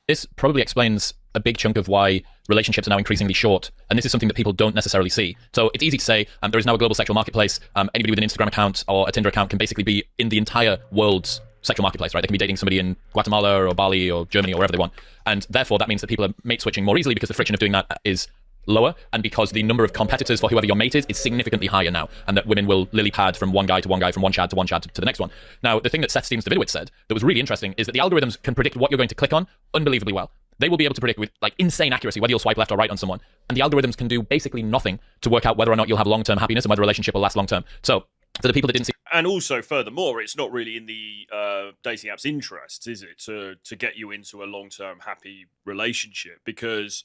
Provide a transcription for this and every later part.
This probably explains a big chunk of why relationships are now increasingly short, and this is something that people don't necessarily see. So it's easy to say there is now a global sexual marketplace. Anybody with an Instagram account or a Tinder account can basically be in the entire world's sexual marketplace, right? They can be dating somebody in Guatemala or Bali or Germany or wherever they want, and therefore that means that people are mate switching more easily because the friction of doing that is lower, and because the number of competitors for whoever your mate is significantly higher now, and that women will lily pad from one guy to one guy, from one chad to the next one. Now, the thing that Seth Stephens-Davidowitz said that was really interesting is that the algorithms can predict what you're going to click on unbelievably well. They will be able to predict with like insane accuracy whether you'll swipe left or right on someone, and the algorithms can do basically nothing to work out whether or not you'll have long-term happiness and whether a relationship will last long-term. So for the people that didn't see, and also furthermore, it's not really in the dating app's interests, is it, to get you into a long-term happy relationship? Because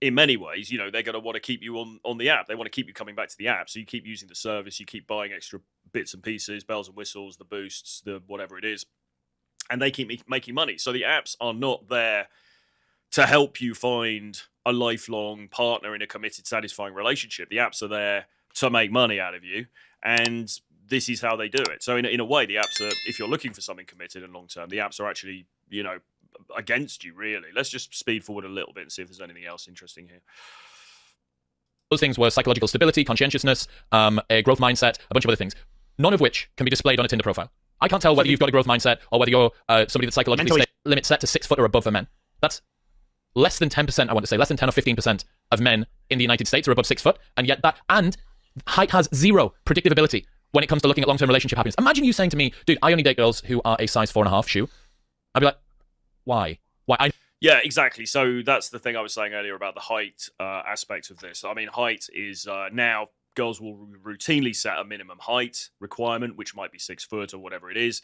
in many ways, you know, they're going to want to keep you on the app. They want to keep you coming back to the app. So you keep using the service, you keep buying extra bits and pieces, bells and whistles, the boosts, the whatever it is, and they keep making money. So the apps are not there to help you find a lifelong partner in a committed, satisfying relationship. The apps are there to make money out of you, and this is how they do it. So in a way, the apps are, if you're looking for something committed and long-term, the apps are actually, you know, against you, really. Let's just speed forward a little bit and see if there's anything else interesting here. those things were psychological stability, conscientiousness, a growth mindset, a bunch of other things, none of which can be displayed on a Tinder profile. I can't tell whether you've got a growth mindset or whether you're somebody that's psychologically limit set to 6 foot or above for men. That's less than 10%, I want to say, less than 10 or 15% of men in the United States are above 6 foot, and yet height has zero predictive ability when it comes to looking at long-term relationship happiness. Imagine you saying to me, dude, I only date girls who are a size 4.5 shoe. I'd be like, why? Yeah, exactly. So that's the thing I was saying earlier about the height aspect of this. I mean, height is now girls will routinely set a minimum height requirement, which might be 6 foot or whatever it is.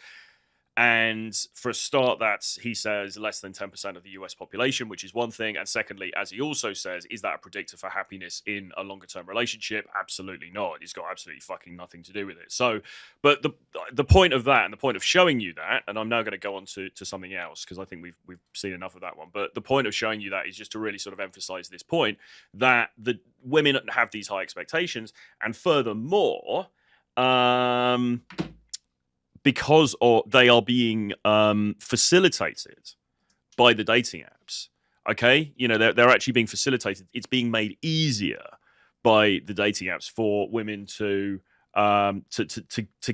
And for a start, that's, he says, less than 10% of the US population, which is one thing. And secondly, as he also says, is that a predictor for happiness in a longer term relationship? Absolutely not. It's got absolutely fucking nothing to do with it. So, but the point of that and the point of showing you that, and I'm now going to go on to something else because I think we've seen enough of that one. But the point of showing you that is just to really sort of emphasize this point that the women have these high expectations. And furthermore, because they are being facilitated by the dating apps, okay? You know, they're actually being facilitated. It's being made easier by the dating apps for women to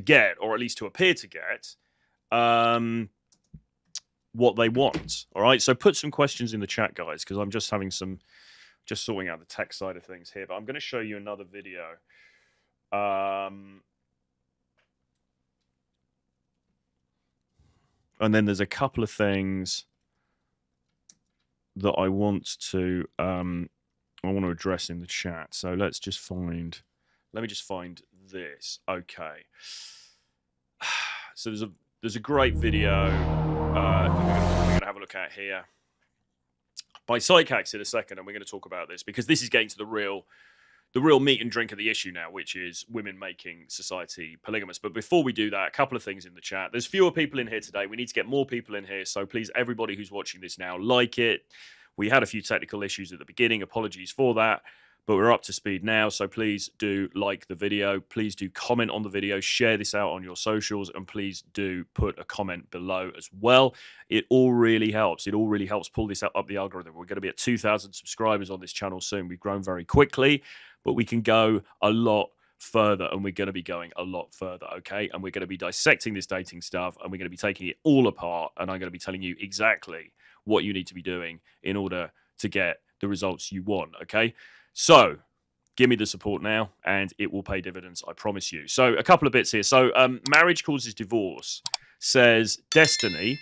get, or at least to appear to get, what they want. All right, so put some questions in the chat, guys, because I'm just sorting out the tech side of things here. But I'm going to show you another video. And then there's a couple of things that I want to address in the chat. So let me just find this. Okay. So there's a great video we're going to have a look at here by Psychax in a second, and we're going to talk about this because this is getting to the real meat and drink of the issue now, which is women making society polygamous. But before we do that, a couple of things in the chat. There's fewer people in here today. We need to get more people in here. So please, everybody who's watching this now, like it. We had a few technical issues at the beginning. Apologies for that. But we're up to speed now. So please do like the video. Please do comment on the video. Share this out on your socials. And please do put a comment below as well. It all really helps. It all really helps pull this up the algorithm. We're going to be at 2,000 subscribers on this channel soon. We've grown very quickly, but we can go a lot further, and we're going to be going a lot further, okay? And we're going to be dissecting this dating stuff, and we're going to be taking it all apart, and I'm going to be telling you exactly what you need to be doing in order to get the results you want, okay? So give me the support now, and it will pay dividends, I promise you. So a couple of bits here. So Marriage Causes Divorce says, Destiny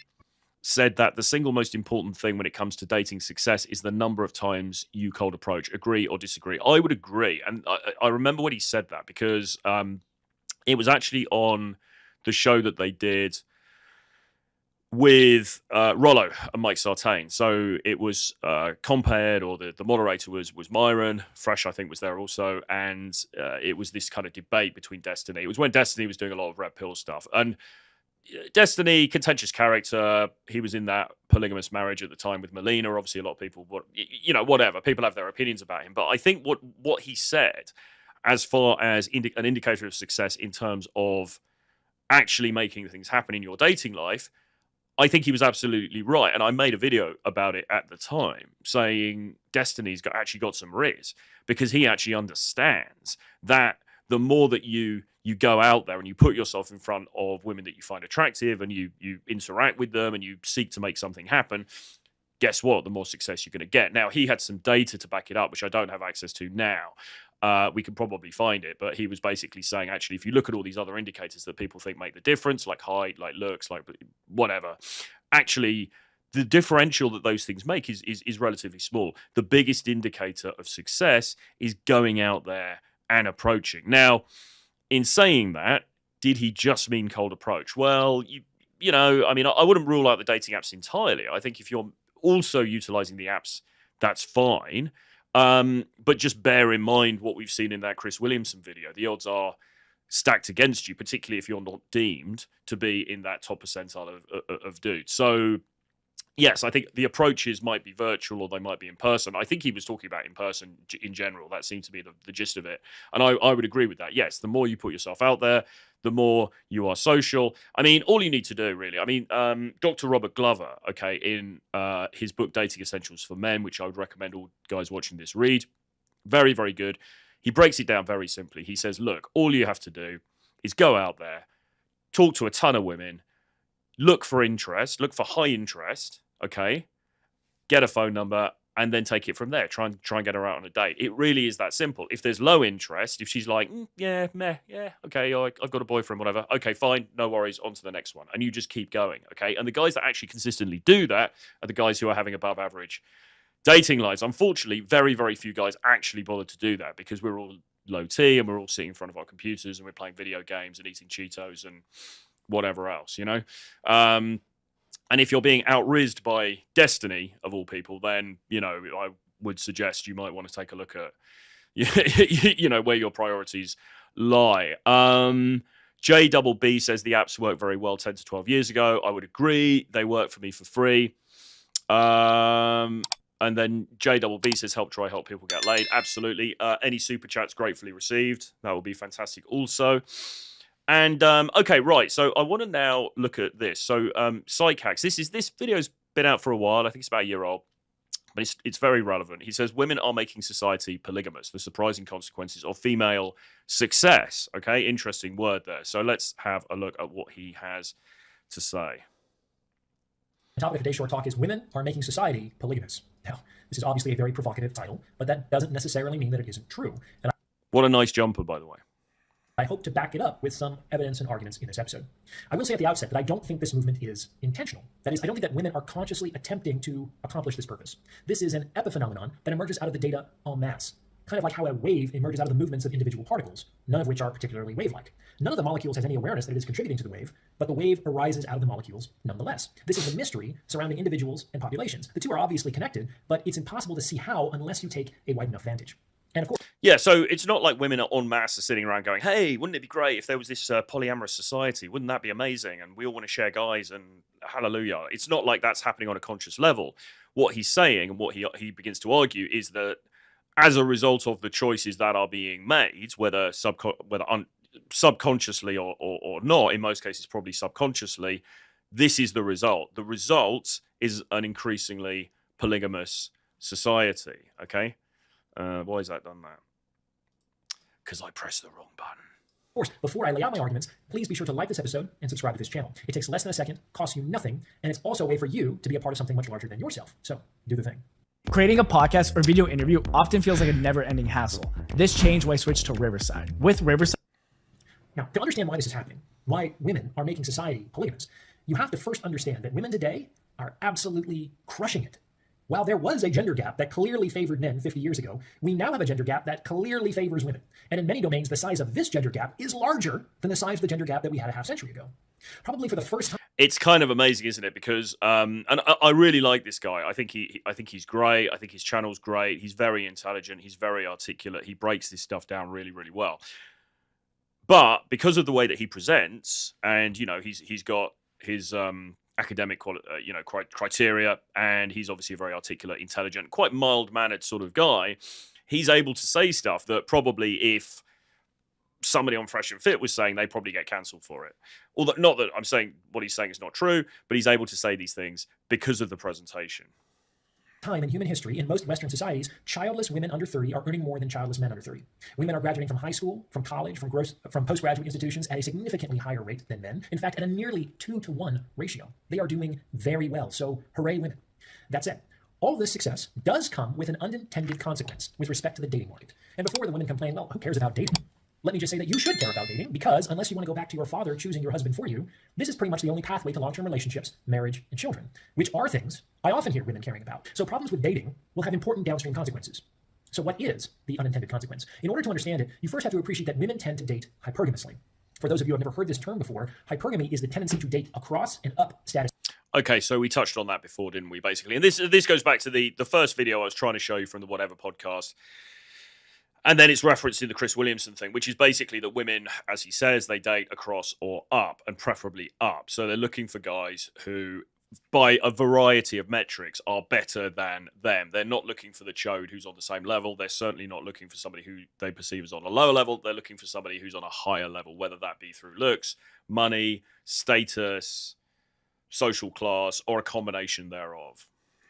said that the single most important thing when it comes to dating success is the number of times you cold approach. Agree or disagree? I would agree. And I remember when he said that because it was actually on the show that they did with Rollo and Mike Sartain. So it was compared, or the moderator was Myron. Fresh, I think, was there also. And it was this kind of debate between Destiny. It was when Destiny was doing a lot of Red Pill stuff. And Destiny, contentious character. He was in that polygamous marriage at the time with Melina. Obviously, a lot of people, whatever. People have their opinions about him. But I think what he said, as far as an indicator of success in terms of actually making things happen in your dating life, I think he was absolutely right. And I made a video about it at the time saying Destiny's actually got some riz, because he actually understands that the more that you go out there and you put yourself in front of women that you find attractive and you interact with them and you seek to make something happen, guess what? The more success you're going to get. Now, he had some data to back it up, which I don't have access to now. We can probably find it, but he was basically saying, actually, if you look at all these other indicators that people think make the difference, like height, like looks, like whatever, actually, the differential that those things make is relatively small. The biggest indicator of success is going out there and approaching. Now, in saying that, did he just mean cold approach? Well, you know, I mean, I wouldn't rule out the dating apps entirely. I think if you're also utilizing the apps, that's fine. But just bear in mind what we've seen in that Chris Williamson video. The odds are stacked against you, particularly if you're not deemed to be in that top percentile of dudes. So, yes, I think the approaches might be virtual or they might be in person. I think he was talking about in person in general. That seemed to be the gist of it. And I would agree with that. Yes, the more you put yourself out there, the more you are social. I mean, all you need to do, really. I mean, Dr. Robert Glover, okay, in his book, Dating Essentials for Men, which I would recommend all guys watching this read. Very, very good. He breaks it down very simply. He says, look, all you have to do is go out there, talk to a ton of women, look for interest, look for high interest, okay, get a phone number, and then take it from there. Try and get her out on a date. It really is that simple. If there's low interest, if she's like, yeah, meh, yeah, okay, I've got a boyfriend, whatever. Okay, fine, no worries, on to the next one. And you just keep going, okay? And the guys that actually consistently do that are the guys who are having above average dating lives. Unfortunately, very, very few guys actually bother to do that because we're all low T and we're all sitting in front of our computers and we're playing video games and eating Cheetos and whatever else, you know? And if you're being out-rizzed by Destiny, of all people, then, you know, I would suggest you might want to take a look at, you know, where your priorities lie. JBB says the apps work very well 10 to 12 years ago. I would agree. They work for me for free. And then JBB says, help people get laid. Absolutely. Any super chats gratefully received. That would be fantastic also. And okay, right. So I want to now look at this. So psych hacks. This video's been out for a while. I think it's about a year old, but it's very relevant. He says women are making society polygamous. The surprising consequences of female success. Okay, interesting word there. So let's have a look at what he has to say. The topic of today's short talk is women are making society polygamous. Now, this is obviously a very provocative title, but that doesn't necessarily mean that it isn't true. And what a nice jumper, by the way. I hope to back it up with some evidence and arguments in this episode. I will say at the outset that I don't think this movement is intentional. That is, I don't think that women are consciously attempting to accomplish this purpose. This is an epiphenomenon that emerges out of the data en masse, kind of like how a wave emerges out of the movements of individual particles, none of which are particularly wave-like. None of the molecules has any awareness that it is contributing to the wave, but the wave arises out of the molecules nonetheless. This is the mystery surrounding individuals and populations. The two are obviously connected, but it's impossible to see how unless you take a wide enough vantage. And of course, yeah, so it's not like women are en masse are sitting around going, hey, wouldn't it be great if there was this polyamorous society? Wouldn't that be amazing? And we all want to share guys and hallelujah. It's not like that's happening on a conscious level. What he's saying and what he begins to argue is that as a result of the choices that are being made, whether subconsciously or not, in most cases probably subconsciously, this is the result. The result is an increasingly polygamous society, okay? Why has that done that? Because I pressed the wrong button. Of course, before I lay out my arguments, please be sure to like this episode and subscribe to this channel. It takes less than a second, costs you nothing, and it's also a way for you to be a part of something much larger than yourself. So, do the thing. Creating a podcast or video interview often feels like a never-ending hassle. This changed when I switched to Riverside. With Riverside... Now, to understand why this is happening, why women are making society polygamous, you have to first understand that women today are absolutely crushing it. While there was a gender gap that clearly favored men 50 years ago, we now have a gender gap that clearly favors women. And in many domains, the size of this gender gap is larger than the size of the gender gap that we had a half century ago. Probably for the first time. It's kind of amazing, isn't it? Because and I really like this guy. I think he's great. I think his channel's great. He's very intelligent. He's very articulate. He breaks this stuff down really, really well. But because of the way that he presents, and you know, he's got his academic criteria, and he's obviously a very articulate, intelligent, quite mild-mannered sort of guy. He's able to say stuff that probably if somebody on Fresh and Fit was saying they probably get cancelled for it. Although, not that I'm saying what he's saying is not true, but he's able to say these things because of the presentation. Time in human history, in most Western societies, childless women under 30 are earning more than childless men under 30. Women are graduating from high school, from college, from postgraduate institutions at a significantly higher rate than men. In fact, at a nearly 2-to-1 ratio. They are doing very well. So hooray, women. That said, all this success does come with an unintended consequence with respect to the dating market. And before the women complain, well, who cares about dating? Let me just say that you should care about dating, because unless you want to go back to your father choosing your husband for you, this is pretty much the only pathway to long-term relationships, marriage, and children, which are things I often hear women caring about. So problems with dating will have important downstream consequences. So what is the unintended consequence? In order to understand it, you first have to appreciate that women tend to date hypergamously. For those of you who have never heard this term before, hypergamy is the tendency to date across and up status. Okay, so we touched on that before, didn't we, basically? And this goes back to the first video I was trying to show you from the Whatever podcast. And then it's referenced in the Chris Williamson thing, which is basically that women, as he says, they date across or up, and preferably up. So they're looking for guys who, by a variety of metrics, are better than them. They're not looking for the chode who's on the same level. They're certainly not looking for somebody who they perceive as on a lower level. They're looking for somebody who's on a higher level, whether that be through looks, money, status, social class, or a combination thereof.